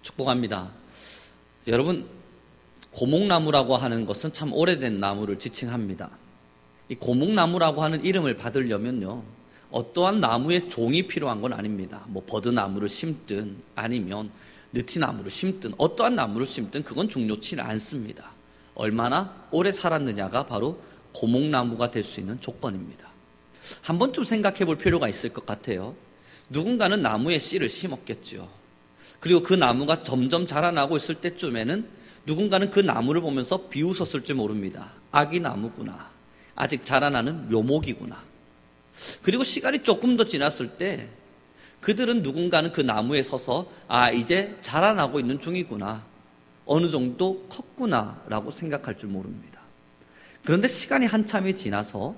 축복합니다. 여러분, 고목나무라고 하는 것은 참 오래된 나무를 지칭합니다. 이 고목나무라고 하는 이름을 받으려면요, 어떠한 나무의 종이 필요한 건 아닙니다. 뭐 버드나무를 심든 아니면 느티나무를 심든 어떠한 나무를 심든 그건 중요치는 않습니다. 얼마나 오래 살았느냐가 바로 고목나무가 될 수 있는 조건입니다. 한 번쯤 생각해 볼 필요가 있을 것 같아요. 누군가는 나무에 씨를 심었겠죠. 그리고 그 나무가 점점 자라나고 있을 때쯤에는 누군가는 그 나무를 보면서 비웃었을지 모릅니다. 아기 나무구나. 아직 자라나는 묘목이구나. 그리고 시간이 조금 더 지났을 때 그들은 누군가는 그 나무에 서서 이제 자라나고 있는 중이구나. 어느 정도 컸구나 라고 생각할 줄 모릅니다. 그런데 시간이 한참이 지나서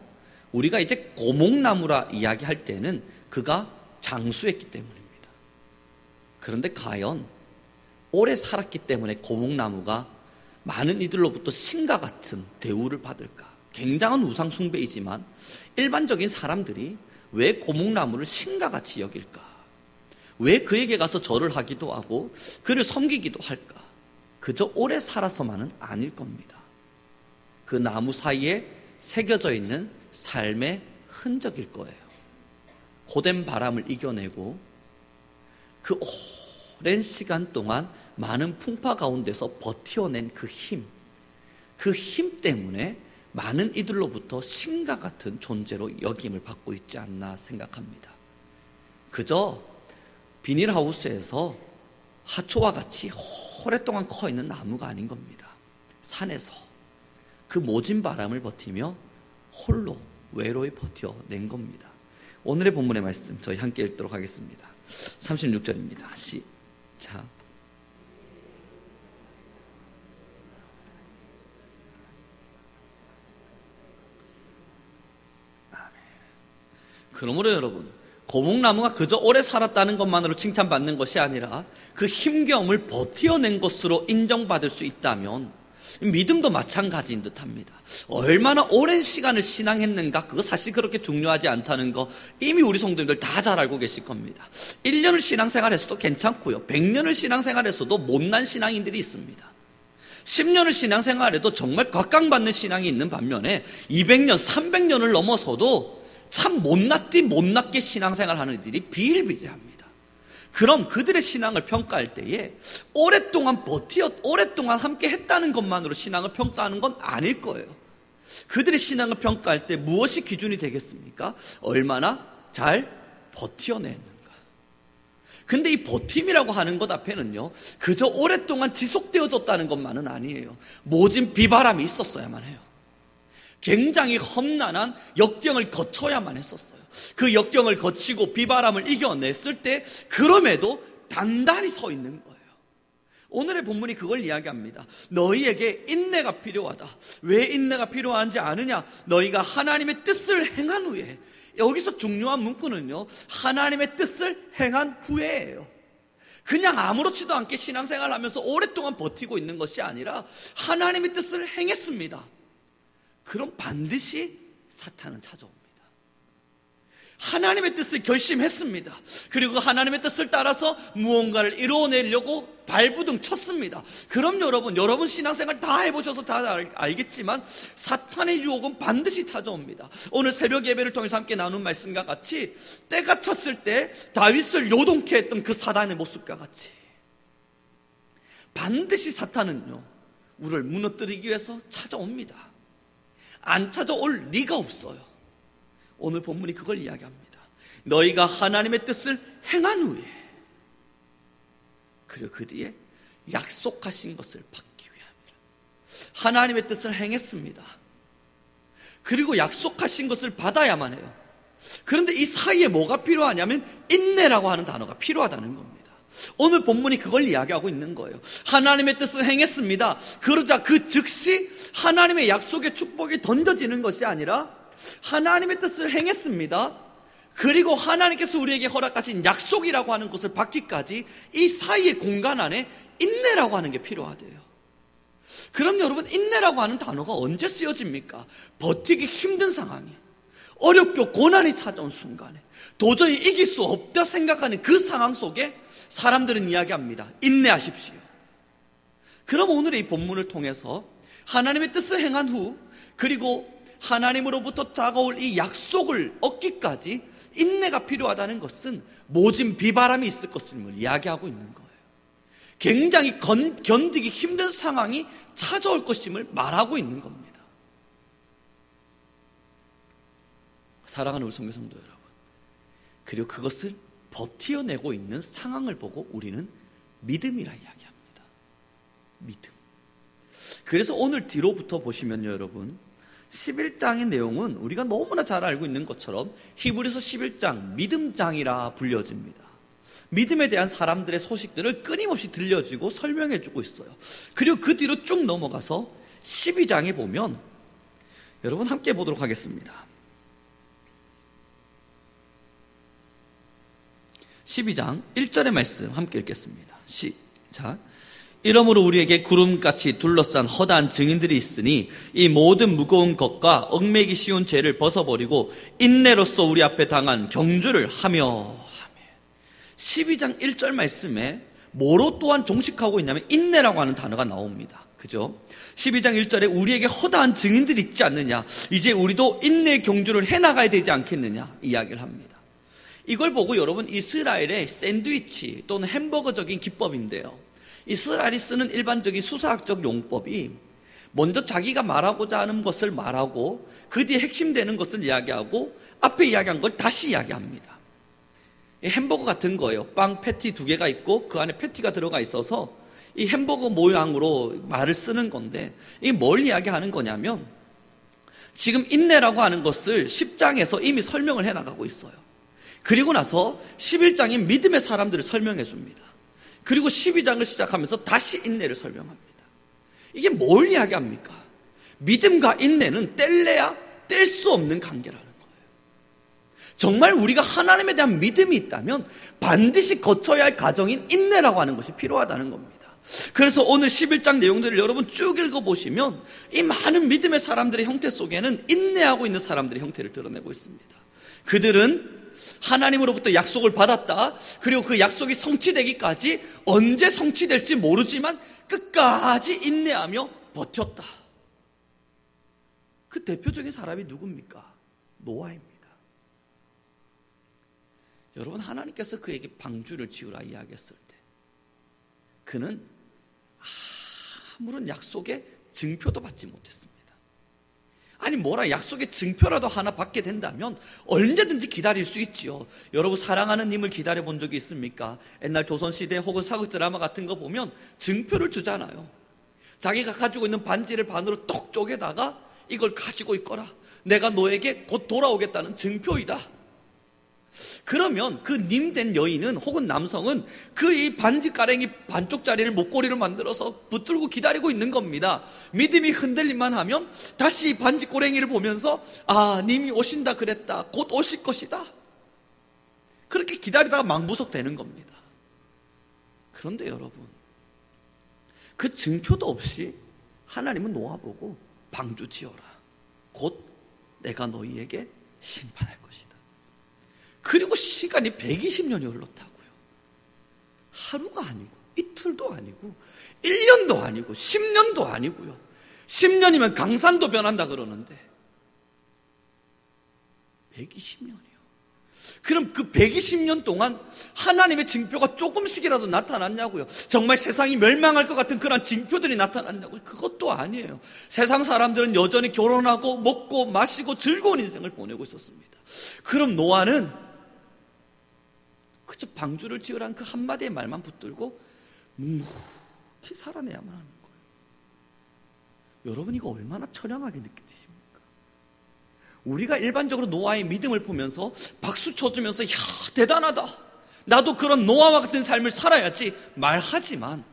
우리가 이제 고목나무라 이야기할 때는 그가 장수했기 때문입니다. 그런데 과연 오래 살았기 때문에 고목나무가 많은 이들로부터 신과 같은 대우를 받을까? 굉장한 우상 숭배이지만 일반적인 사람들이 왜 고목나무를 신과 같이 여길까? 왜 그에게 가서 절을 하기도 하고 그를 섬기기도 할까? 그저 오래 살아서만은 아닐 겁니다. 그 나무 사이에 새겨져 있는 삶의 흔적일 거예요. 고된 바람을 이겨내고 그 오랜 시간 동안 많은 풍파 가운데서 버텨낸 그 힘 때문에 많은 이들로부터 신과 같은 존재로 여김을 받고 있지 않나 생각합니다. 그저 비닐하우스에서 하초와 같이 오랫동안 커 있는 나무가 아닌 겁니다. 산에서 그 모진 바람을 버티며 홀로 외로이 버텨낸 겁니다. 오늘의 본문의 말씀 저희 함께 읽도록 하겠습니다. 36절입니다. 시작. 아멘. 그러므로 여러분, 고목나무가 그저 오래 살았다는 것만으로 칭찬받는 것이 아니라 그 힘겨움을 버텨낸 것으로 인정받을 수 있다면 믿음도 마찬가지인 듯합니다. 얼마나 오랜 시간을 신앙했는가, 그거 사실 그렇게 중요하지 않다는 거 이미 우리 성도님들 다 잘 알고 계실 겁니다. 1년을 신앙생활했어도 괜찮고요, 100년을 신앙생활했어도 못난 신앙인들이 있습니다. 10년을 신앙생활해도 정말 각광받는 신앙이 있는 반면에 200년, 300년을 넘어서도 참 못났게 신앙생활하는 이들이 비일비재합니다. 그럼 그들의 신앙을 평가할 때에 오랫동안 함께 했다는 것만으로 신앙을 평가하는 건 아닐 거예요. 그들의 신앙을 평가할 때 무엇이 기준이 되겠습니까? 얼마나 잘 버텨내는가. 근데 이 버팀이라고 하는 것 앞에는요, 그저 오랫동안 지속되어졌다는 것만은 아니에요. 모진 비바람이 있었어야만 해요. 굉장히 험난한 역경을 거쳐야만 했었어요. 그 역경을 거치고 비바람을 이겨냈을 때 그럼에도 단단히 서 있는 거예요. 오늘의 본문이 그걸 이야기합니다. 너희에게 인내가 필요하다. 왜 인내가 필요한지 아느냐? 너희가 하나님의 뜻을 행한 후에, 여기서 중요한 문구는요, 하나님의 뜻을 행한 후에예요. 그냥 아무렇지도 않게 신앙생활을 하면서 오랫동안 버티고 있는 것이 아니라 하나님의 뜻을 행했습니다. 그럼 반드시 사탄은 찾아옵니다. 하나님의 뜻을 결심했습니다. 그리고 하나님의 뜻을 따라서 무언가를 이루어내려고 발부둥 쳤습니다. 그럼 여러분 신앙생활 다 해보셔서 다 알겠지만 사탄의 유혹은 반드시 찾아옵니다. 오늘 새벽 예배를 통해서 함께 나눈 말씀과 같이 때가 찼을 때 다윗을 요동케 했던 그 사단의 모습과 같이 반드시 사탄은요, 우리를 무너뜨리기 위해서 찾아옵니다. 안 찾아올 리가 없어요. 오늘 본문이 그걸 이야기합니다. 너희가 하나님의 뜻을 행한 후에, 그리고 그 뒤에 약속하신 것을 받기 위함이라. 하나님의 뜻을 행했습니다. 그리고 약속하신 것을 받아야만 해요. 그런데 이 사이에 뭐가 필요하냐면 인내라고 하는 단어가 필요하다는 겁니다. 오늘 본문이 그걸 이야기하고 있는 거예요. 하나님의 뜻을 행했습니다. 그러자 그 즉시 하나님의 약속의 축복이 던져지는 것이 아니라 하나님의 뜻을 행했습니다. 그리고 하나님께서 우리에게 허락하신 약속이라고 하는 것을 받기까지 이 사이의 공간 안에 인내라고 하는 게 필요하대요. 그럼 여러분, 인내라고 하는 단어가 언제 쓰여집니까? 버티기 힘든 상황에, 어렵고 고난이 찾아온 순간에, 도저히 이길 수 없다 생각하는 그 상황 속에 사람들은 이야기합니다. 인내하십시오. 그럼 오늘의 이 본문을 통해서 하나님의 뜻을 행한 후, 그리고 하나님으로부터 다가올 이 약속을 얻기까지 인내가 필요하다는 것은 모진 비바람이 있을 것임을 이야기하고 있는 거예요. 굉장히 견디기 힘든 상황이 찾아올 것임을 말하고 있는 겁니다. 사랑하는 우리 성도 여러분, 그리고 그것을 버티어내고 있는 상황을 보고 우리는 믿음이라 이야기합니다. 믿음. 그래서 오늘 뒤로부터 보시면요, 여러분, 11장의 내용은 우리가 너무나 잘 알고 있는 것처럼 히브리서 11장 믿음장이라 불려집니다. 믿음에 대한 사람들의 소식들을 끊임없이 들려주고 설명해주고 있어요. 그리고 그 뒤로 쭉 넘어가서 12장에 보면, 여러분 함께 보도록 하겠습니다. 12장 1절의 말씀 함께 읽겠습니다. 시작. 이러므로 우리에게 구름같이 둘러싼 허다한 증인들이 있으니 이 모든 무거운 것과 얽매기 쉬운 죄를 벗어버리고 인내로써 우리 앞에 당한 경주를 하며. 12장 1절 말씀에 뭐로 또한 종식하고 있냐면 인내라고 하는 단어가 나옵니다. 그죠? 12장 1절에 우리에게 허다한 증인들이 있지 않느냐, 이제 우리도 인내의 경주를 해나가야 되지 않겠느냐 이야기를 합니다. 이걸 보고 여러분, 이스라엘의 샌드위치 또는 햄버거적인 기법인데요, 이스라엘이 쓰는 일반적인 수사학적 용법이 먼저 자기가 말하고자 하는 것을 말하고 그 뒤에 핵심되는 것을 이야기하고 앞에 이야기한 걸 다시 이야기합니다. 햄버거 같은 거예요. 빵 패티 2개가 있고 그 안에 패티가 들어가 있어서 이 햄버거 모양으로 말을 쓰는 건데, 이게 뭘 이야기하는 거냐면 지금 인내라고 하는 것을 10장에서 이미 설명을 해나가고 있어요. 그리고 나서 11장인 믿음의 사람들을 설명해 줍니다. 그리고 12장을 시작하면서 다시 인내를 설명합니다. 이게 뭘 이야기합니까? 믿음과 인내는 뗄래야 뗄 수 없는 관계라는 거예요. 정말 우리가 하나님에 대한 믿음이 있다면 반드시 거쳐야 할 과정인 인내라고 하는 것이 필요하다는 겁니다. 그래서 오늘 11장 내용들을 여러분 쭉 읽어보시면 이 많은 믿음의 사람들의 형태 속에는 인내하고 있는 사람들의 형태를 드러내고 있습니다. 그들은 하나님으로부터 약속을 받았다. 그리고 그 약속이 성취되기까지 언제 성취될지 모르지만 끝까지 인내하며 버텼다. 그 대표적인 사람이 누굽니까? 노아입니다. 여러분, 하나님께서 그에게 방주를 지으라 이야기했을 때 그는 아무런 약속의 증표도 받지 못했습니다. 아니 뭐라 약속의 증표라도 하나 받게 된다면 언제든지 기다릴 수 있지요. 여러분, 사랑하는 님을 기다려 본 적이 있습니까? 옛날 조선시대 혹은 사극 드라마 같은 거 보면 증표를 주잖아요. 자기가 가지고 있는 반지를 반으로 톡 쪼개다가 이걸 가지고 있거라, 내가 너에게 곧 돌아오겠다는 증표이다. 그러면 그 님 된 여인은 혹은 남성은 그 이 반지가랭이 반쪽짜리를 목걸이로 만들어서 붙들고 기다리고 있는 겁니다. 믿음이 흔들림만 하면 다시 이 반지꼬랭이를 보면서 아, 님이 오신다 그랬다, 곧 오실 것이다, 그렇게 기다리다가 망부석 되는 겁니다. 그런데 여러분, 그 증표도 없이 하나님은 노아 보고 방주 지어라, 곧 내가 너희에게 심판할 것이다. 그리고 시간이 120년이 흘렀다고요. 하루가 아니고 이틀도 아니고 1년도 아니고 10년도 아니고요. 10년이면 강산도 변한다 그러는데 120년이요. 그럼 그 120년 동안 하나님의 징표가 조금씩이라도 나타났냐고요? 정말 세상이 멸망할 것 같은 그런 징표들이 나타났냐고요? 그것도 아니에요. 세상 사람들은 여전히 결혼하고 먹고 마시고 즐거운 인생을 보내고 있었습니다. 그럼 노아는 그저 방주를 지으라는 그 한마디의 말만 붙들고 묵묵히 살아내야만 하는 거예요. 여러분, 이거 얼마나 처량하게 느껴지십니까? 우리가 일반적으로 노아의 믿음을 보면서 박수 쳐주면서 야, 대단하다, 나도 그런 노아와 같은 삶을 살아야지 말하지만,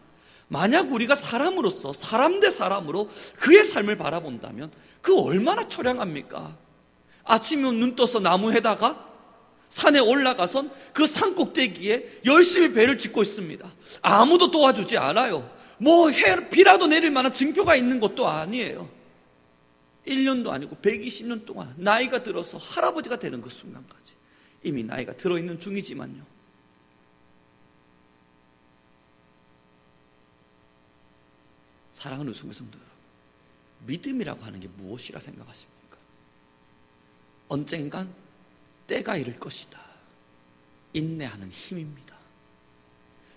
만약 우리가 사람으로서 사람 대 사람으로 그의 삶을 바라본다면 그 얼마나 처량합니까? 아침에 눈 떠서 나무에다가 산에 올라가선 그 산 꼭대기에 열심히 배를 짓고 있습니다. 아무도 도와주지 않아요. 뭐 비라도 내릴 만한 증표가 있는 것도 아니에요. 1년도 아니고 120년 동안 나이가 들어서 할아버지가 되는 그 순간까지 이미 나이가 들어있는 중이지만요. 사랑하는 성도 여러분, 믿음이라고 하는 게 무엇이라 생각하십니까? 언젠간 때가 이를 것이다. 인내하는 힘입니다.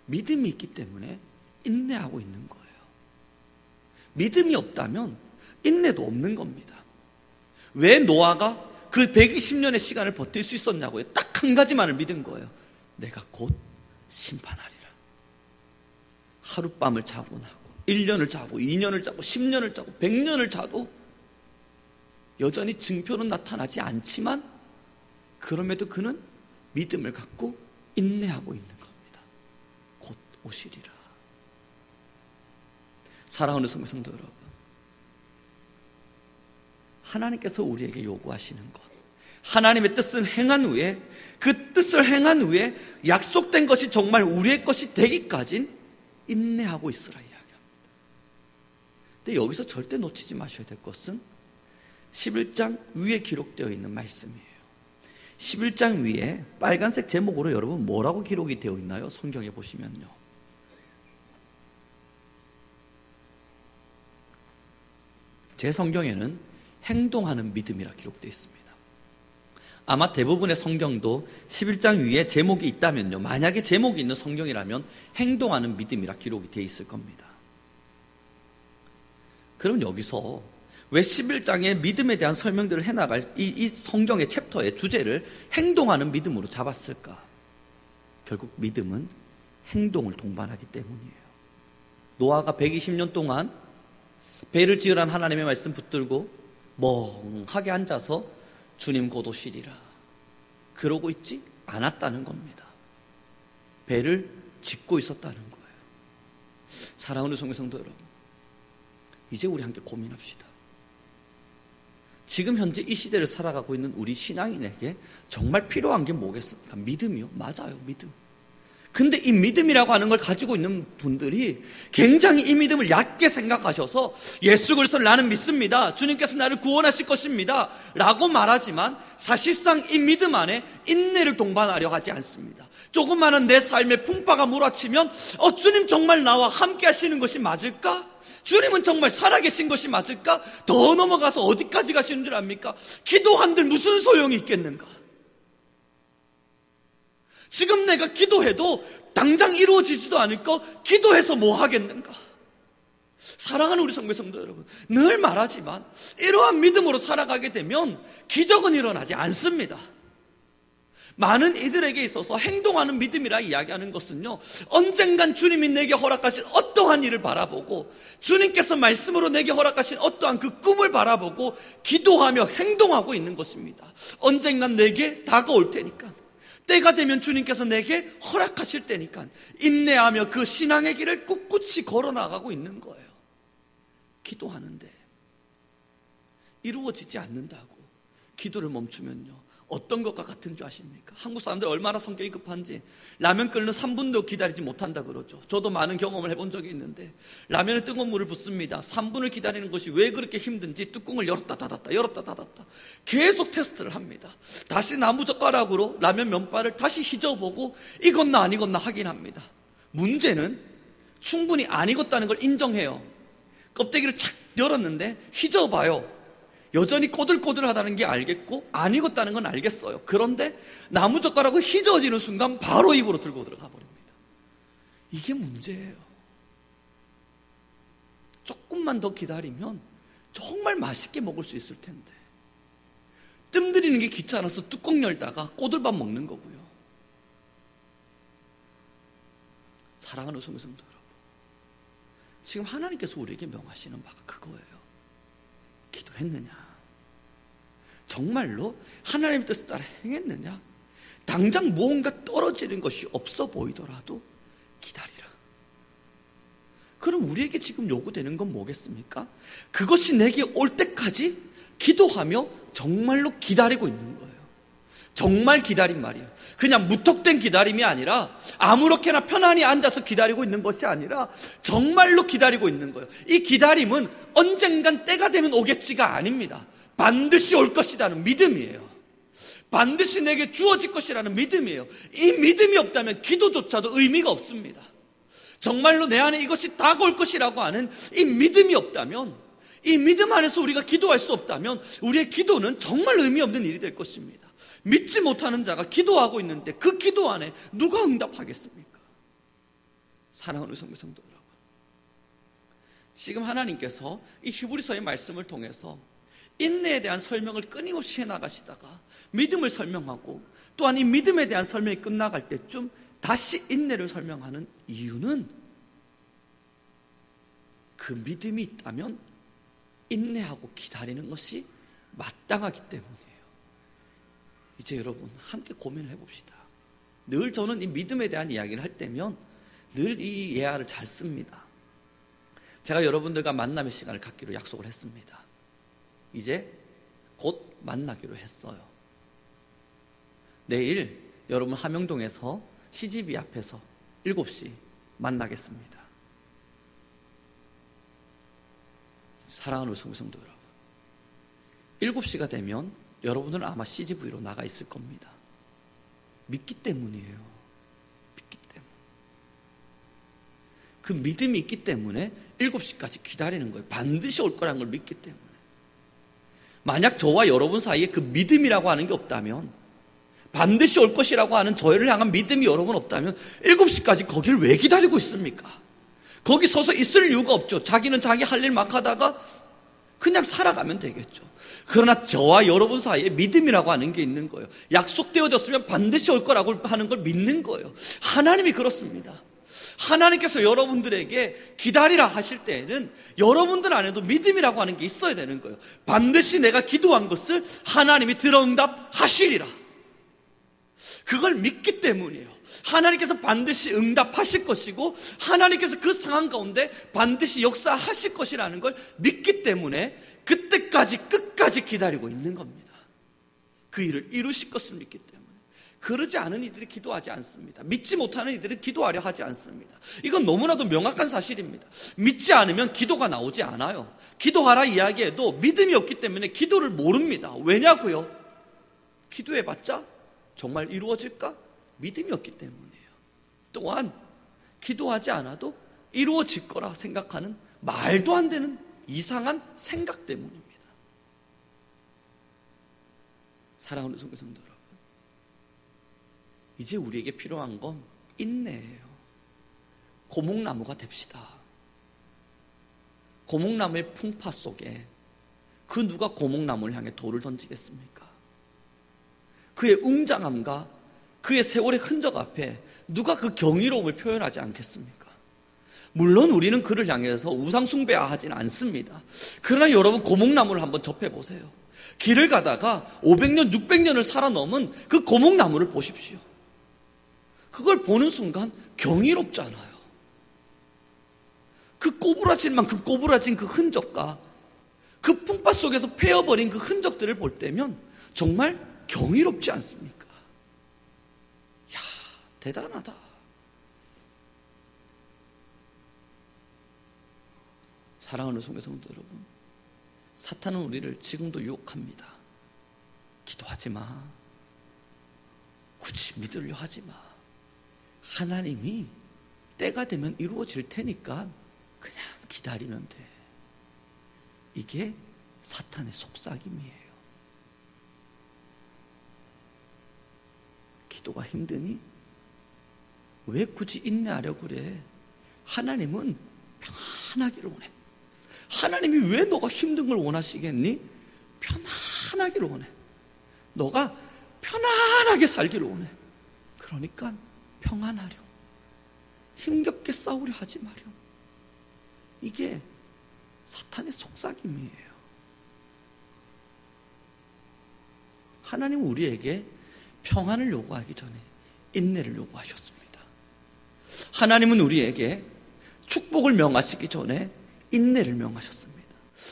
믿음이 있기 때문에 인내하고 있는 거예요. 믿음이 없다면 인내도 없는 겁니다. 왜 노아가 그 120년의 시간을 버틸 수 있었냐고요? 딱 한 가지만을 믿은 거예요. 내가 곧 심판하리라. 하룻밤을 자고 나고 1년을 자고 2년을 자고 10년을 자고 100년을 자도 여전히 증표는 나타나지 않지만 그럼에도 그는 믿음을 갖고 인내하고 있는 겁니다. 곧 오시리라. 사랑하는 성도 여러분, 하나님께서 우리에게 요구하시는 것, 하나님의 뜻을 행한 후에, 그 뜻을 행한 후에 약속된 것이 정말 우리의 것이 되기까진 인내하고 있으라 이야기합니다. 근데 여기서 절대 놓치지 마셔야 될 것은 11장 위에 기록되어 있는 말씀이에요. 11장 위에 빨간색 제목으로 여러분 뭐라고 기록이 되어 있나요? 성경에 보시면요. 제 성경에는 행동하는 믿음이라 기록되어 있습니다. 아마 대부분의 성경도 11장 위에 제목이 있다면요, 만약에 제목이 있는 성경이라면 행동하는 믿음이라 기록이 되어 있을 겁니다. 그럼 여기서 왜 11장의 믿음에 대한 설명들을 해나갈 이 성경의 챕터의 주제를 행동하는 믿음으로 잡았을까? 결국 믿음은 행동을 동반하기 때문이에요. 노아가 120년 동안 배를 지으라는 하나님의 말씀 붙들고 멍하게 앉아서 주님 곧 오시리라 그러고 있지 않았다는 겁니다. 배를 짓고 있었다는 거예요. 사랑하는 성도 여러분, 이제 우리 함께 고민합시다. 지금 현재 이 시대를 살아가고 있는 우리 신앙인에게 정말 필요한 게 뭐겠습니까? 믿음이요. 맞아요, 믿음. 근데 이 믿음이라고 하는 걸 가지고 있는 분들이 굉장히 이 믿음을 얕게 생각하셔서 예수 그리스도를 나는 믿습니다, 주님께서 나를 구원하실 것입니다 라고 말하지만 사실상 이 믿음 안에 인내를 동반하려 하지 않습니다. 조그마한 내 삶에 풍파가 몰아치면 주님 정말 나와 함께 하시는 것이 맞을까? 주님은 정말 살아계신 것이 맞을까? 더 넘어가서 어디까지 가시는 줄 압니까? 기도한들 무슨 소용이 있겠는가? 지금 내가 기도해도 당장 이루어지지도 않을 거 기도해서 뭐 하겠는가? 사랑하는 우리 성도 여러분, 늘 말하지만 이러한 믿음으로 살아가게 되면 기적은 일어나지 않습니다. 많은 이들에게 있어서 행동하는 믿음이라 이야기하는 것은요, 언젠간 주님이 내게 허락하신 어떠한 일을 바라보고 주님께서 말씀으로 내게 허락하신 어떠한 그 꿈을 바라보고 기도하며 행동하고 있는 것입니다. 언젠간 내게 다가올 테니까, 때가 되면 주님께서 내게 허락하실 때니까 인내하며 그 신앙의 길을 꿋꿋이 걸어나가고 있는 거예요. 기도하는데 이루어지지 않는다고 기도를 멈추면요, 어떤 것과 같은 줄 아십니까? 한국 사람들 얼마나 성격이 급한지 라면 끓는 3분도 기다리지 못한다 그러죠. 저도 많은 경험을 해본 적이 있는데 라면에 뜨거운 물을 붓습니다. 3분을 기다리는 것이 왜 그렇게 힘든지 뚜껑을 열었다 닫았다 열었다 닫았다 계속 테스트를 합니다. 다시 나무젓가락으로 라면 면발을 다시 휘저어보고 익었나 안 익었나 확인합니다. 문제는 충분히 안 익었다는 걸 인정해요. 껍데기를 착 열었는데 휘저어봐요. 여전히 꼬들꼬들하다는 게 알겠고 안 익었다는 건 알겠어요. 그런데 나무젓가락을 휘저어지는 순간 바로 입으로 들고 들어가 버립니다. 이게 문제예요. 조금만 더 기다리면 정말 맛있게 먹을 수 있을 텐데 뜸 들이는 게 귀찮아서 뚜껑 열다가 꼬들밥 먹는 거고요. 사랑하는 성도 여러분, 지금 하나님께서 우리에게 명하시는 바가 그거예요. 기도했느냐? 정말로 하나님의 뜻을 따라 행했느냐? 당장 무언가 떨어지는 것이 없어 보이더라도 기다리라. 그럼 우리에게 지금 요구되는 건 뭐겠습니까? 그것이 내게 올 때까지 기도하며 정말로 기다리고 있는 거예요. 정말 기다린 말이에요. 그냥 무턱된 기다림이 아니라 아무렇게나 편안히 앉아서 기다리고 있는 것이 아니라 정말로 기다리고 있는 거예요. 이 기다림은 언젠간 때가 되면 오겠지가 아닙니다. 반드시 올 것이라는 믿음이에요. 반드시 내게 주어질 것이라는 믿음이에요. 이 믿음이 없다면 기도조차도 의미가 없습니다. 정말로 내 안에 이것이 다가올 것이라고 하는 이 믿음이 없다면, 이 믿음 안에서 우리가 기도할 수 없다면 우리의 기도는 정말 의미 없는 일이 될 것입니다. 믿지 못하는 자가 기도하고 있는데 그 기도 안에 누가 응답하겠습니까? 사랑하는 성도 여러분, 지금 하나님께서 이 히브리서의 말씀을 통해서 인내에 대한 설명을 끊임없이 해나가시다가 믿음을 설명하고, 또한 이 믿음에 대한 설명이 끝나갈 때쯤 다시 인내를 설명하는 이유는, 그 믿음이 있다면 인내하고 기다리는 것이 마땅하기 때문이에요. 이제 여러분 함께 고민을 해봅시다. 늘 저는 이 믿음에 대한 이야기를 할 때면 늘 이 예화를 잘 씁니다. 제가 여러분들과 만남의 시간을 갖기로 약속을 했습니다. 이제 곧 만나기로 했어요. 내일 여러분 함영동에서 CGV 앞에서 7시 만나겠습니다. 사랑하는 성도 여러분, 7시가 되면 여러분들은 아마 CGV로 나가 있을 겁니다. 믿기 때문이에요. 믿기 때문에. 그 믿음이 있기 때문에 7시까지 기다리는 거예요. 반드시 올 거라는 걸 믿기 때문에. 만약 저와 여러분 사이에 그 믿음이라고 하는 게 없다면, 반드시 올 것이라고 하는 저희를 향한 믿음이 여러분 없다면 7시까지 거기를 왜 기다리고 있습니까? 거기 서서 있을 이유가 없죠. 자기는 자기 할 일 막 하다가 그냥 살아가면 되겠죠. 그러나 저와 여러분 사이에 믿음이라고 하는 게 있는 거예요. 약속되어졌으면 반드시 올 거라고 하는 걸 믿는 거예요. 하나님이 그렇습니다. 하나님께서 여러분들에게 기다리라 하실 때에는 여러분들 안에도 믿음이라고 하는 게 있어야 되는 거예요. 반드시 내가 기도한 것을 하나님이 들어 응답하시리라. 그걸 믿기 때문이에요. 하나님께서 반드시 응답하실 것이고, 하나님께서 그 상황 가운데 반드시 역사하실 것이라는 걸 믿기 때문에 그때까지 끝까지 기다리고 있는 겁니다. 그 일을 이루실 것을 믿기 때문에. 그러지 않은 이들이 기도하지 않습니다. 믿지 못하는 이들은 기도하려 하지 않습니다. 이건 너무나도 명확한 사실입니다. 믿지 않으면 기도가 나오지 않아요. 기도하라 이야기해도 믿음이 없기 때문에 기도를 모릅니다. 왜냐고요? 기도해봤자 정말 이루어질까? 믿음이 없기 때문이에요. 또한 기도하지 않아도 이루어질 거라 생각하는 말도 안 되는 이상한 생각 때문입니다. 사랑하는 성도 여러분, 이제 우리에게 필요한 건 인내예요. 고목나무가 됩시다. 고목나무의 풍파 속에 그 누가 고목나무를 향해 돌을 던지겠습니까? 그의 웅장함과 그의 세월의 흔적 앞에 누가 그 경이로움을 표현하지 않겠습니까? 물론 우리는 그를 향해서 우상숭배하지는 않습니다. 그러나 여러분, 고목나무를 한번 접해보세요. 길을 가다가 500년, 600년을 살아넘은 그 고목나무를 보십시오. 그걸 보는 순간 경이롭잖아요. 그 꼬부라질 만큼 꼬부라진 그 흔적과 그 풍파 속에서 패어버린 그 흔적들을 볼 때면 정말 경이롭지 않습니까? 이야, 대단하다. 사랑하는 성도 여러분, 사탄은 우리를 지금도 유혹합니다. 기도하지 마. 굳이 믿으려 하지 마. 하나님이 때가 되면 이루어질 테니까 그냥 기다리면 돼. 이게 사탄의 속삭임이에요. 기도가 힘드니? 왜 굳이 인내하려고 그래? 하나님은 편하기를 원해. 하나님이 왜 너가 힘든 걸 원하시겠니? 편안하기를 원해. 너가 편안하게 살기를 원해. 그러니까 평안하렴. 힘겹게 싸우려 하지 마렴. 이게 사탄의 속삭임이에요. 하나님은 우리에게 평안을 요구하기 전에 인내를 요구하셨습니다. 하나님은 우리에게 축복을 명하시기 전에 인내를 명하셨습니다.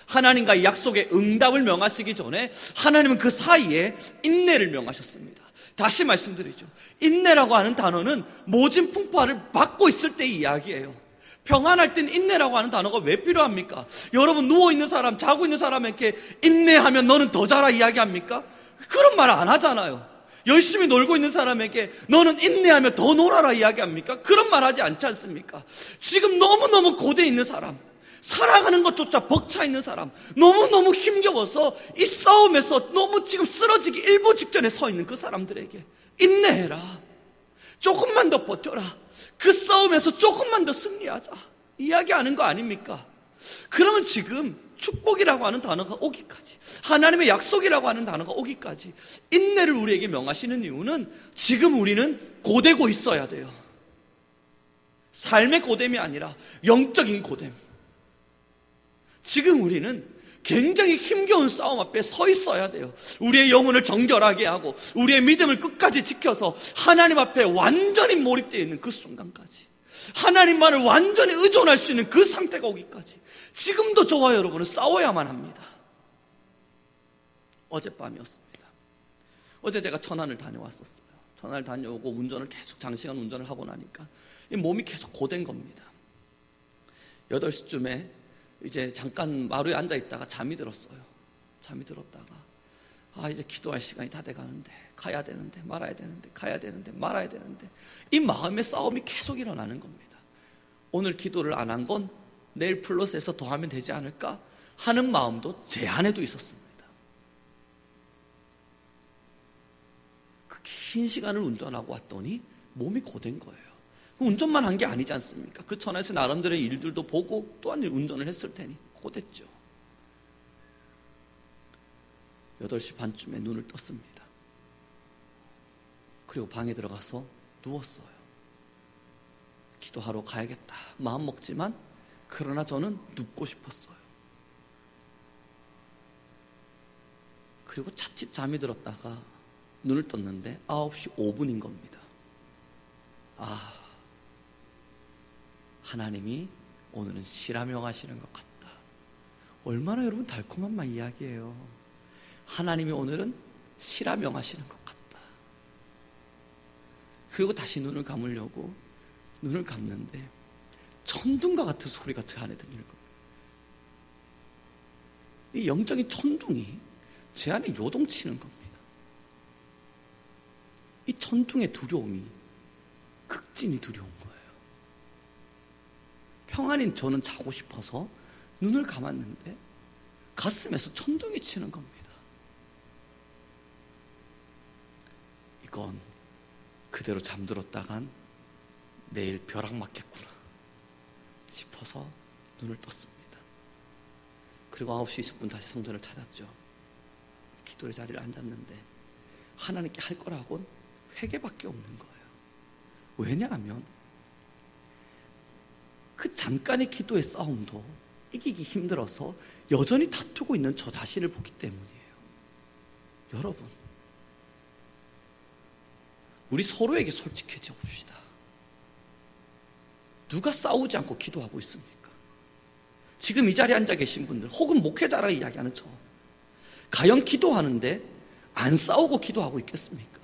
하나님과의 약속의 응답을 명하시기 전에 하나님은 그 사이에 인내를 명하셨습니다. 다시 말씀드리죠. 인내라고 하는 단어는 모진 풍파를 받고 있을 때의 이야기예요. 평안할 땐 인내라고 하는 단어가 왜 필요합니까? 여러분, 누워있는 사람, 자고 있는 사람에게 인내하면 너는 더 자라 이야기합니까? 그런 말 안 하잖아요. 열심히 놀고 있는 사람에게 너는 인내하며 더 놀아라 이야기합니까? 그런 말 하지 않지 않습니까? 지금 너무너무 고대에 있는 사람, 살아가는 것조차 벅차 있는 사람, 너무너무 힘겨워서 이 싸움에서 너무 지금 쓰러지기 일보 직전에 서 있는 그 사람들에게 인내해라, 조금만 더 버텨라, 그 싸움에서 조금만 더 승리하자 이야기하는 거 아닙니까? 그러면 지금 축복이라고 하는 단어가 오기까지, 하나님의 약속이라고 하는 단어가 오기까지 인내를 우리에게 명하시는 이유는 지금 우리는 고되고 있어야 돼요. 삶의 고됨이 아니라 영적인 고됨. 지금 우리는 굉장히 힘겨운 싸움 앞에 서 있어야 돼요. 우리의 영혼을 정결하게 하고 우리의 믿음을 끝까지 지켜서 하나님 앞에 완전히 몰입되어 있는 그 순간까지, 하나님만을 완전히 의존할 수 있는 그 상태가 오기까지 지금도 저와 여러분은 싸워야만 합니다. 어젯밤이었습니다. 어제 제가 천안을 다녀왔었어요. 천안을 다녀오고 운전을 계속 장시간 운전을 하고 나니까 이 몸이 계속 고된 겁니다. 8시쯤에 이제 잠깐 마루에 앉아 있다가 잠이 들었어요. 잠이 들었다가 이제 기도할 시간이 다 돼가는데, 가야 되는데 말아야 되는데, 가야 되는데 말아야 되는데, 이 마음의 싸움이 계속 일어나는 겁니다. 오늘 기도를 안 한 건 내일 플러스해서 더 하면 되지 않을까 하는 마음도 제 안에도 있었습니다. 그 긴 시간을 운전하고 왔더니 몸이 고된 거예요. 운전만 한 게 아니지 않습니까? 그 천에서 나름대로의 일들도 보고 또한 운전을 했을 테니 고됐죠. 8시 반쯤에 눈을 떴습니다. 그리고 방에 들어가서 누웠어요. 기도하러 가야겠다 마음 먹지만 그러나 저는 눕고 싶었어요. 그리고 자칫 잠이 들었다가 눈을 떴는데 9시 5분인 겁니다. 하나님이 오늘은 쉬라 명하시는 것 같다. 얼마나 여러분 달콤한 말 이야기예요. 하나님이 오늘은 쉬라 명하시는 것 같다. 그리고 다시 눈을 감으려고 눈을 감는데 천둥과 같은 소리가 제 안에 들리는 겁니다. 이 영적인 천둥이 제 안에 요동치는 겁니다. 이 천둥의 두려움이 극진히 두려운 거예요. 평안인 저는 자고 싶어서 눈을 감았는데 가슴에서 천둥이 치는 겁니다. 이건 그대로 잠들었다간 내일 벼락 맞겠구나 싶어서 눈을 떴습니다. 그리고 9시 20분 다시 성전을 찾았죠. 기도의 자리를 앉았는데 하나님께 할 거라고는 회개밖에 없는 거예요. 왜냐하면 그 잠깐의 기도의 싸움도 이기기 힘들어서 여전히 다투고 있는 저 자신을 보기 때문이에요. 여러분, 우리 서로에게 솔직해져 봅시다. 누가 싸우지 않고 기도하고 있습니까? 지금 이 자리에 앉아 계신 분들, 혹은 목회자라 이야기하는 저, 과연 기도하는데 안 싸우고 기도하고 있겠습니까?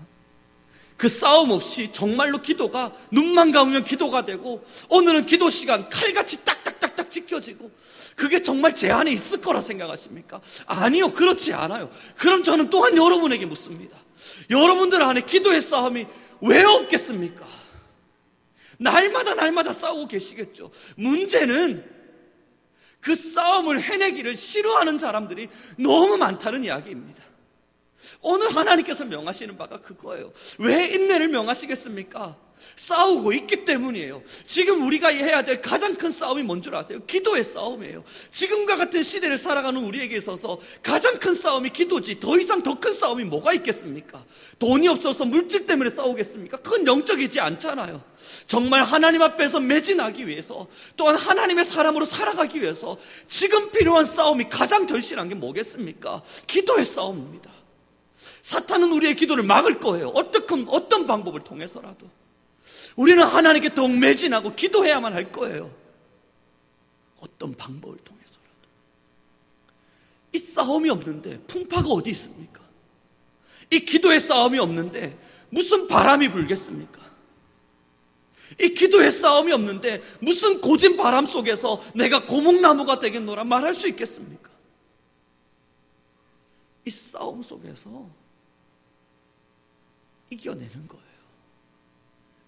그 싸움 없이 정말로 기도가 눈만 감으면 기도가 되고, 오늘은 기도 시간 칼같이 딱딱딱딱 지켜지고, 그게 정말 제 안에 있을 거라 생각하십니까? 아니요, 그렇지 않아요. 그럼 저는 또한 여러분에게 묻습니다. 여러분들 안에 기도의 싸움이 왜 없겠습니까? 날마다 싸우고 계시겠죠. 문제는 그 싸움을 해내기를 싫어하는 사람들이 너무 많다는 이야기입니다. 오늘 하나님께서 명하시는 바가 그거예요. 왜 인내를 명하시겠습니까? 싸우고 있기 때문이에요. 지금 우리가 해야 될 가장 큰 싸움이 뭔 줄 아세요? 기도의 싸움이에요. 지금과 같은 시대를 살아가는 우리에게 있어서 가장 큰 싸움이 기도지, 더 이상 더 큰 싸움이 뭐가 있겠습니까? 돈이 없어서 물질 때문에 싸우겠습니까? 그건 영적이지 않잖아요. 정말 하나님 앞에서 매진하기 위해서, 또한 하나님의 사람으로 살아가기 위해서 지금 필요한 싸움이 가장 절실한 게 뭐겠습니까? 기도의 싸움입니다. 사탄은 우리의 기도를 막을 거예요. 어떤 방법을 통해서라도. 우리는 하나님께 더욱 매진하고 기도해야만 할 거예요. 어떤 방법을 통해서라도. 이 싸움이 없는데 풍파가 어디 있습니까? 이 기도의 싸움이 없는데 무슨 바람이 불겠습니까? 이 기도의 싸움이 없는데 무슨 고진 바람 속에서 내가 고목나무가 되겠노라 말할 수 있겠습니까? 이 싸움 속에서 이겨내는 거예요.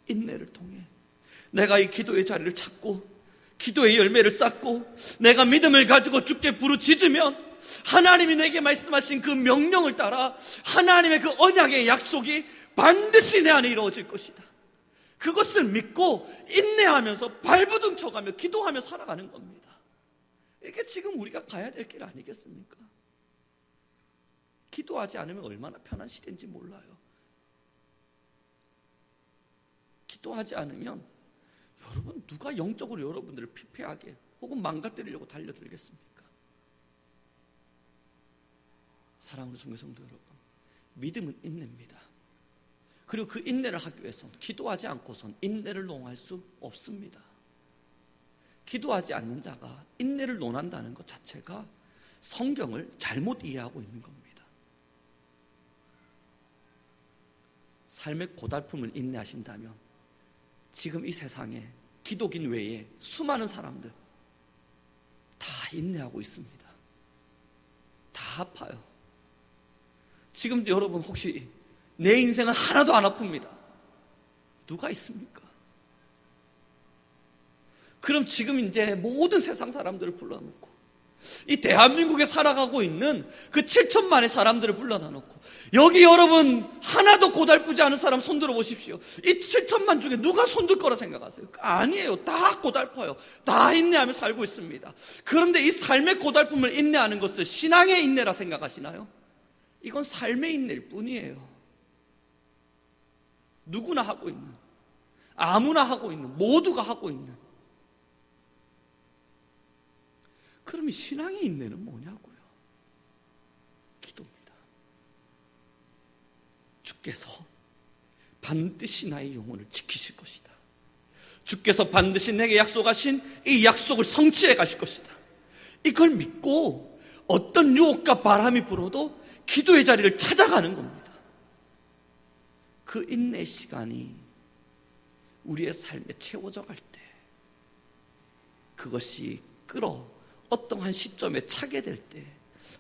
인내를 통해 내가 이 기도의 자리를 찾고 기도의 열매를 쌓고 내가 믿음을 가지고 주께 부르짖으면 하나님이 내게 말씀하신 그 명령을 따라 하나님의 그 언약의 약속이 반드시 내 안에 이루어질 것이다. 그것을 믿고 인내하면서 발버둥 쳐가며 기도하며 살아가는 겁니다. 이게 지금 우리가 가야 될 길 아니겠습니까? 기도하지 않으면 얼마나 편한 시대인지 몰라요. 기도하지 않으면 여러분, 누가 영적으로 여러분들을 피폐하게 혹은 망가뜨리려고 달려들겠습니까? 사랑하는 성도 여러분, 믿음은 인내입니다. 그리고 그 인내를 하기 위해서는 기도하지 않고선 인내를 논할 수 없습니다. 기도하지 않는 자가 인내를 논한다는 것 자체가 성경을 잘못 이해하고 있는 겁니다. 삶의 고달픔을 인내하신다면 지금 이 세상에 기독인 외에 수많은 사람들 다 인내하고 있습니다. 다 아파요. 지금 여러분 혹시 내 인생은 하나도 안 아픕니다. 누가 있습니까? 그럼 지금 이제 모든 세상 사람들을 불러놓고 이 대한민국에 살아가고 있는 그 7천만의 사람들을 불러다 놓고 여기 여러분 하나도 고달프지 않은 사람 손들어 보십시오. 이 7천만 중에 누가 손들 거라 생각하세요? 아니에요. 다 고달퍼요. 다 인내하며 살고 있습니다. 그런데 이 삶의 고달픔을 인내하는 것을 신앙의 인내라 생각하시나요? 이건 삶의 인내일 뿐이에요. 누구나 하고 있는, 아무나 하고 있는, 모두가 하고 있는. 그럼 이 신앙의 인내는 뭐냐고요? 기도입니다. 주께서 반드시 나의 영혼을 지키실 것이다. 주께서 반드시 내게 약속하신 이 약속을 성취해 가실 것이다. 이걸 믿고 어떤 유혹과 바람이 불어도 기도의 자리를 찾아가는 겁니다. 그 인내의 시간이 우리의 삶에 채워져 갈 때 그것이 어떠한 시점에 차게 될 때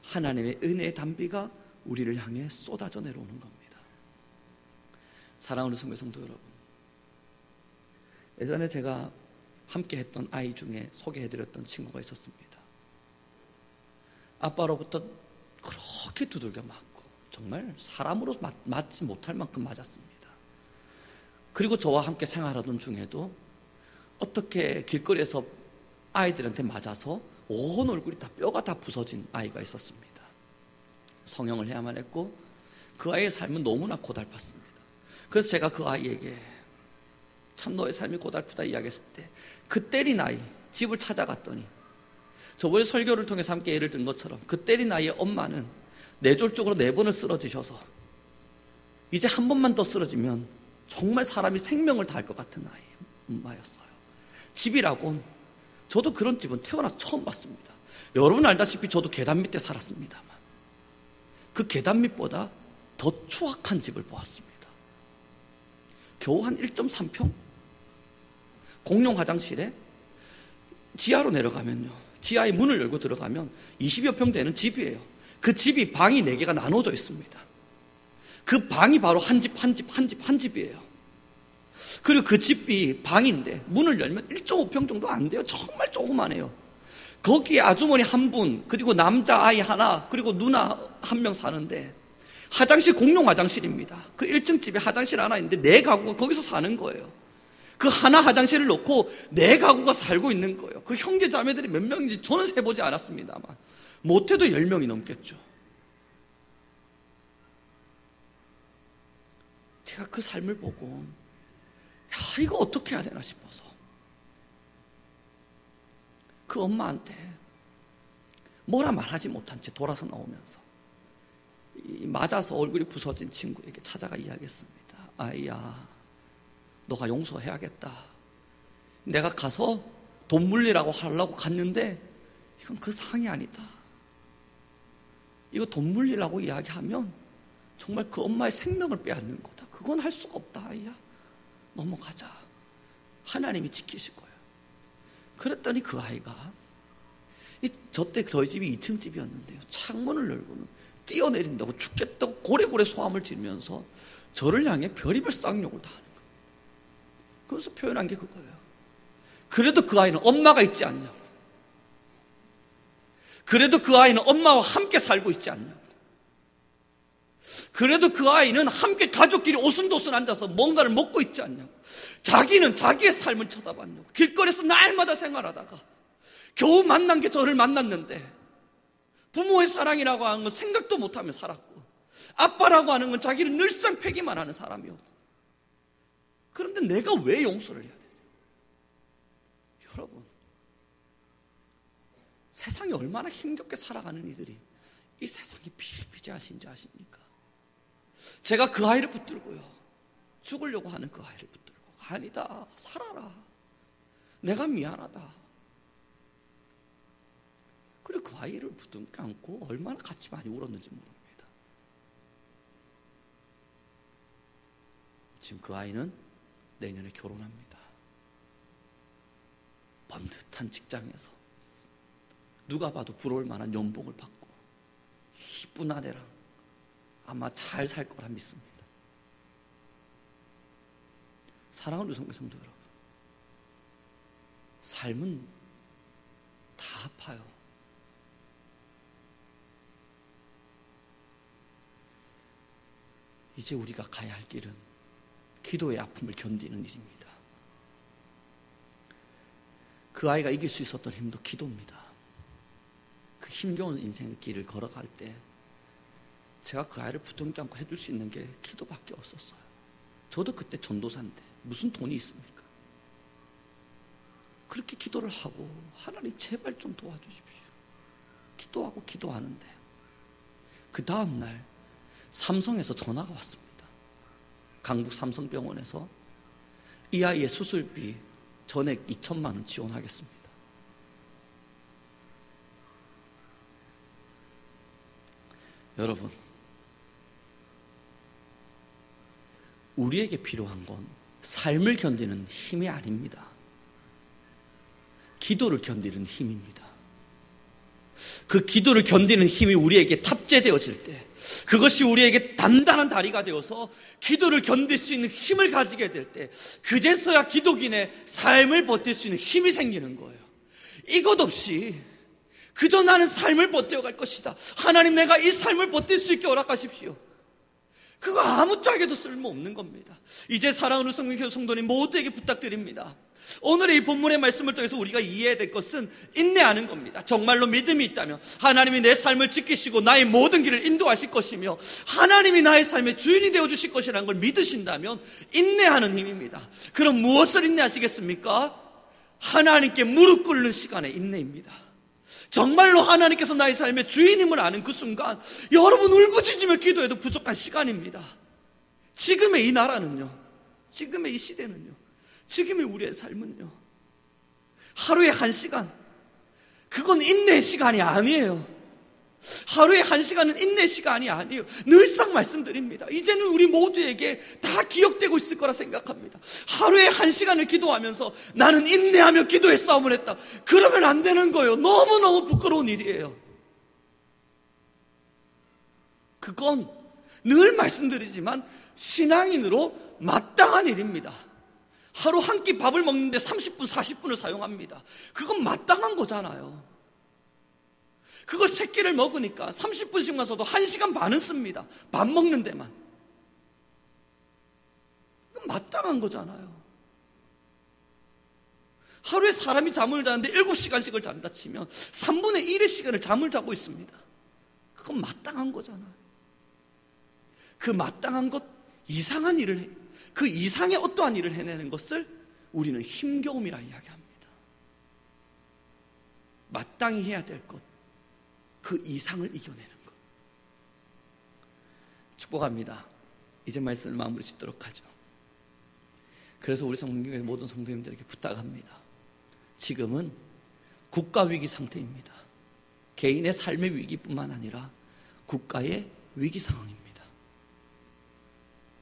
하나님의 은혜의 단비가 우리를 향해 쏟아져 내려오는 겁니다. 사랑하는 성도 여러분, 예전에 제가 함께 했던 아이 중에 소개해드렸던 친구가 있었습니다. 아빠로부터 그렇게 두들겨 맞고 정말 사람으로 맞지 못할 만큼 맞았습니다. 그리고 저와 함께 생활하던 중에도 어떻게 길거리에서 아이들한테 맞아서 온 얼굴이 다 뼈가 다 부서진 아이가 있었습니다. 성형을 해야만 했고 그 아이의 삶은 너무나 고달팠습니다. 그래서 제가 그 아이에게 참 너의 삶이 고달프다 이야기했을 때 그 때린 아이 집을 찾아갔더니 저번에 설교를 통해서 함께 예를 든 것처럼 그 때린 아이의 엄마는 뇌졸중으로 4번을 쓰러지셔서 이제 한 번만 더 쓰러지면 정말 사람이 생명을 다할 것 같은 아이 엄마였어요. 집이라곤 저도 그런 집은 태어나서 처음 봤습니다. 여러분 알다시피 저도 계단 밑에 살았습니다만 그 계단 밑보다 더 추악한 집을 보았습니다. 겨우 한 1.3평? 공용 화장실에 지하로 내려가면요, 지하의 문을 열고 들어가면 20여 평 되는 집이에요. 그 집이 방이 4개가 나눠져 있습니다. 그 방이 바로 한 집이에요. 그리고 그 집이 방인데 문을 열면 1.5평 정도 안 돼요. 정말 조그만해요. 거기에 아주머니 한 분, 그리고 남자아이 하나, 그리고 누나 한 명 사는데 화장실 공용 화장실입니다. 그 1층 집에 화장실 하나 있는데 4가구가 거기서 사는 거예요. 그 하나 화장실을 놓고 4가구가 살고 있는 거예요. 그 형제 자매들이 몇 명인지 저는 세보지 않았습니다만 못해도 10명이 넘겠죠. 제가 그 삶을 보고 이거 어떻게 해야 되나 싶어서 그 엄마한테 뭐라 말하지 못한 채 돌아서 나오면서 맞아서 얼굴이 부서진 친구에게 찾아가 이야기했습니다. 아이야, 너가 용서해야겠다. 내가 가서 돈 물리라고 하려고 갔는데 이건 그 상이 아니다. 이거 돈 물리라고 이야기하면 정말 그 엄마의 생명을 빼앗는 거다. 그건 할 수가 없다. 아이야, 넘어가자. 하나님이 지키실 거야. 그랬더니 그 아이가 저때 저희 집이 2층 집이었는데요, 창문을 열고는 뛰어내린다고 죽겠다고 고래고래 소함을 지르면서 저를 향해 별의별 쌍욕을 다 하는 거예요. 그래서 표현한 게 그거예요. 그래도 그 아이는 엄마가 있지 않냐고. 그래도 그 아이는 엄마와 함께 살고 있지 않냐고. 그래도 그 아이는 함께 가족끼리 오순도순 앉아서 뭔가를 먹고 있지 않냐고. 자기는 자기의 삶을 쳐다봤냐고. 길거리에서 날마다 생활하다가 겨우 만난 게 저를 만났는데 부모의 사랑이라고 하는 건 생각도 못하며 살았고, 아빠라고 하는 건 자기를 늘상 패기만 하는 사람이었고, 그런데 내가 왜 용서를 해야 되냐? 여러분, 세상이 얼마나 힘겹게 살아가는 이들이 이 세상이 비일비재하신지 아십니까? 제가 그 아이를 붙들고요, 죽으려고 하는 그 아이를 붙들고, 아니다, 살아라, 내가 미안하다. 그리고 그 아이를 붙들고 안고 얼마나 같이 많이 울었는지 모릅니다. 지금 그 아이는 내년에 결혼합니다. 번듯한 직장에서 누가 봐도 부러울 만한 연봉을 받고 이쁜 아내랑 아마 잘 살 거라 믿습니다. 사랑하는 성도 여러분, 삶은 다 아파요. 이제 우리가 가야 할 길은 기도의 아픔을 견디는 일입니다. 그 아이가 이길 수 있었던 힘도 기도입니다. 그 힘겨운 인생의 길을 걸어갈 때 제가 그 아이를 붙들고 안고 해줄 수 있는 게 기도밖에 없었어요. 저도 그때 전도사인데 무슨 돈이 있습니까? 그렇게 기도를 하고, 하나님 제발 좀 도와주십시오. 기도하고 기도하는데 그 다음날 삼성에서 전화가 왔습니다. 강북 삼성병원에서 이 아이의 수술비 전액 2천만 원 지원하겠습니다. 여러분, 우리에게 필요한 건 삶을 견디는 힘이 아닙니다. 기도를 견디는 힘입니다. 그 기도를 견디는 힘이 우리에게 탑재되어질 때, 그것이 우리에게 단단한 다리가 되어서 기도를 견딜 수 있는 힘을 가지게 될 때, 그제서야 기독인의 삶을 버틸 수 있는 힘이 생기는 거예요. 이것 없이 그저 나는 삶을 버텨갈 것이다, 하나님 내가 이 삶을 버틸 수 있게 허락하십시오, 그거 아무짝에도 쓸모없는 겁니다. 이제 사랑하는 성경교회 성도님 모두에게 부탁드립니다. 오늘의 이 본문의 말씀을 통해서 우리가 이해해야 될 것은 인내하는 겁니다. 정말로 믿음이 있다면 하나님이 내 삶을 지키시고 나의 모든 길을 인도하실 것이며 하나님이 나의 삶의 주인이 되어주실 것이라는 걸 믿으신다면 인내하는 힘입니다. 그럼 무엇을 인내하시겠습니까? 하나님께 무릎 꿇는 시간의 인내입니다. 정말로 하나님께서 나의 삶의 주인임을 아는 그 순간 여러분 울부짖으며 기도해도 부족한 시간입니다. 지금의 이 나라는요, 지금의 이 시대는요, 지금의 우리의 삶은요, 하루에 1시간, 그건 인내의 시간이 아니에요. 하루에 1시간은 인내의 시간이 아니에요. 늘상 말씀드립니다. 이제는 우리 모두에게 다 기억되고 있을 거라 생각합니다. 하루에 1시간을 기도하면서 나는 인내하며 기도의 싸움을 했다, 그러면 안 되는 거예요. 너무너무 부끄러운 일이에요. 그건 늘 말씀드리지만 신앙인으로 마땅한 일입니다. 하루 한 끼 밥을 먹는데 30분, 40분을 사용합니다. 그건 마땅한 거잖아요. 그걸 3끼를 먹으니까 30분씩만 써도 1시간 반은 씁니다. 밥 먹는 데만. 그건 마땅한 거잖아요. 하루에 사람이 잠을 자는데 7시간씩을 잔다 치면 3분의 1의 시간을 잠을 자고 있습니다. 그건 마땅한 거잖아요. 그 마땅한 것 이상한 일을, 그 이상의 어떠한 일을 해내는 것을 우리는 힘겨움이라 이야기합니다. 마땅히 해야 될 것, 그 이상을 이겨내는 것. 축복합니다. 이제 말씀을 마무리 짓도록 하죠. 그래서 우리 성경의 모든 성도님들에게 부탁합니다. 지금은 국가위기 상태입니다. 개인의 삶의 위기뿐만 아니라 국가의 위기 상황입니다.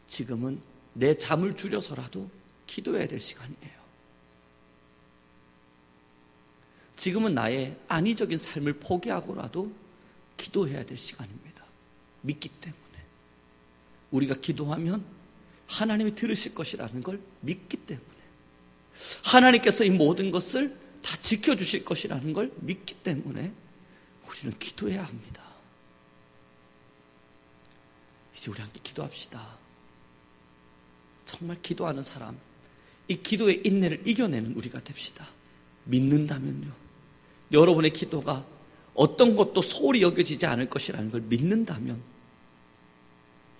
지금은 내 잠을 줄여서라도 기도해야 될 시간이에요. 지금은 나의 안위적인 삶을 포기하고라도 기도해야 될 시간입니다. 믿기 때문에. 우리가 기도하면 하나님이 들으실 것이라는 걸 믿기 때문에, 하나님께서 이 모든 것을 다 지켜주실 것이라는 걸 믿기 때문에 우리는 기도해야 합니다. 이제 우리 함께 기도합시다. 정말 기도하는 사람, 이 기도의 인내를 이겨내는 우리가 됩시다. 믿는다면요, 여러분의 기도가 어떤 것도 소홀히 여겨지지 않을 것이라는 걸 믿는다면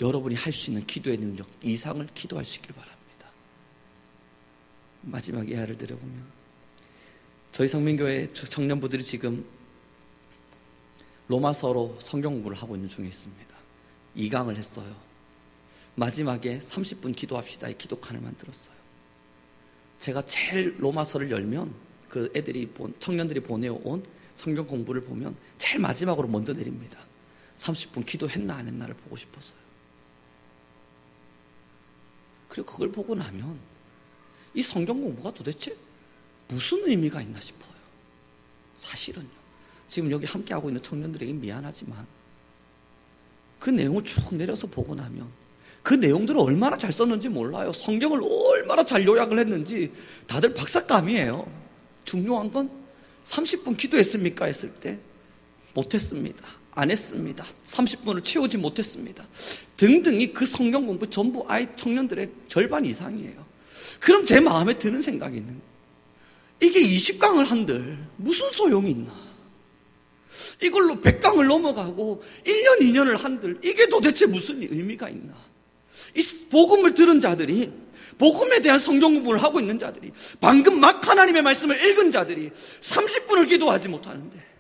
여러분이 할 수 있는 기도의 능력 이상을 기도할 수 있길 바랍니다. 마지막 예화를 드려보면, 저희 성민교회 청년부들이 지금 로마서로 성경 공부를 하고 있는 중에 있습니다. 2강을 했어요. 마지막에 30분 기도합시다 이 기도칸을 만들었어요. 제가 제일 로마서를 열면 그 청년들이 보내온 성경 공부를 보면 제일 마지막으로 먼저 내립니다. 30분 기도했나 안 했나를 보고 싶어서요. 그리고 그걸 보고 나면 이 성경 공부가 도대체 무슨 의미가 있나 싶어요. 사실은요, 지금 여기 함께하고 있는 청년들에게 미안하지만 그 내용을 쭉 내려서 보고 나면 그 내용들을 얼마나 잘 썼는지 몰라요. 성경을 얼마나 잘 요약을 했는지 다들 박삭감이에요. 중요한 건 30분 기도했습니까? 했을 때 못했습니다. 안 했습니다. 30분을 채우지 못했습니다. 등등이 그 성경 공부 전부 아이 청년들의 절반 이상이에요. 그럼 제 마음에 드는 생각이 있는 거예요. 이게 20강을 한들 무슨 소용이 있나? 이걸로 100강을 넘어가고 1년, 2년을 한들 이게 도대체 무슨 의미가 있나? 이 복음을 들은 자들이, 복음에 대한 성경 공부를 하고 있는 자들이, 방금 막 하나님의 말씀을 읽은 자들이 30분을 기도하지 못하는데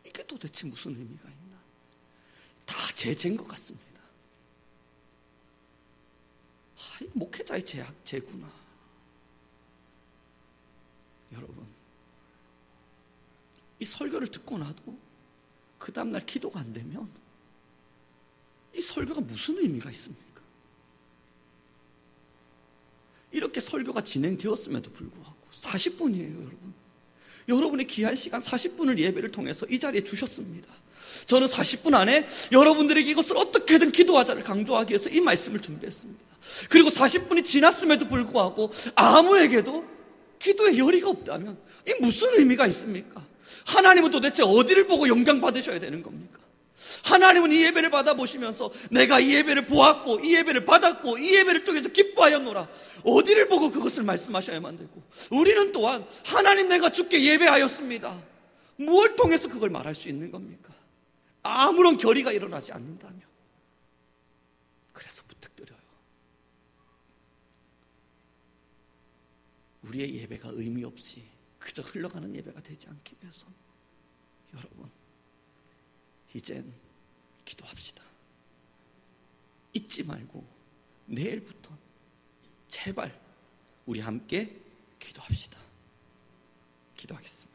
이게 도대체 무슨 의미가 있나? 다 제 죄인 것 같습니다. 이 목회자의 죄구나. 여러분, 이 설교를 듣고 나도 그 다음날 기도가 안 되면 이 설교가 무슨 의미가 있습니까? 이렇게 설교가 진행되었음에도 불구하고 40분이에요, 여러분. 여러분의 귀한 시간 40분을 예배를 통해서 이 자리에 주셨습니다. 저는 40분 안에 여러분들에게 이것을 어떻게든 기도하자를 강조하기 위해서 이 말씀을 준비했습니다. 그리고 40분이 지났음에도 불구하고 아무에게도 기도의 열의가 없다면 이 무슨 의미가 있습니까? 하나님은 도대체 어디를 보고 영광 받으셔야 되는 겁니까? 하나님은 이 예배를 받아보시면서 내가 이 예배를 보았고 이 예배를 받았고 이 예배를 통해서 기뻐하였노라, 어디를 보고 그것을 말씀하셔야만 되고, 우리는 또한 하나님 내가 주께 예배하였습니다, 무엇을 통해서 그걸 말할 수 있는 겁니까? 아무런 결의가 일어나지 않는다면. 그래서 부탁드려요, 우리의 예배가 의미 없이 그저 흘러가는 예배가 되지 않기 위해서 여러분, 이젠 기도합시다. 잊지 말고 내일부터 제발 우리 함께 기도합시다. 기도하겠습니다.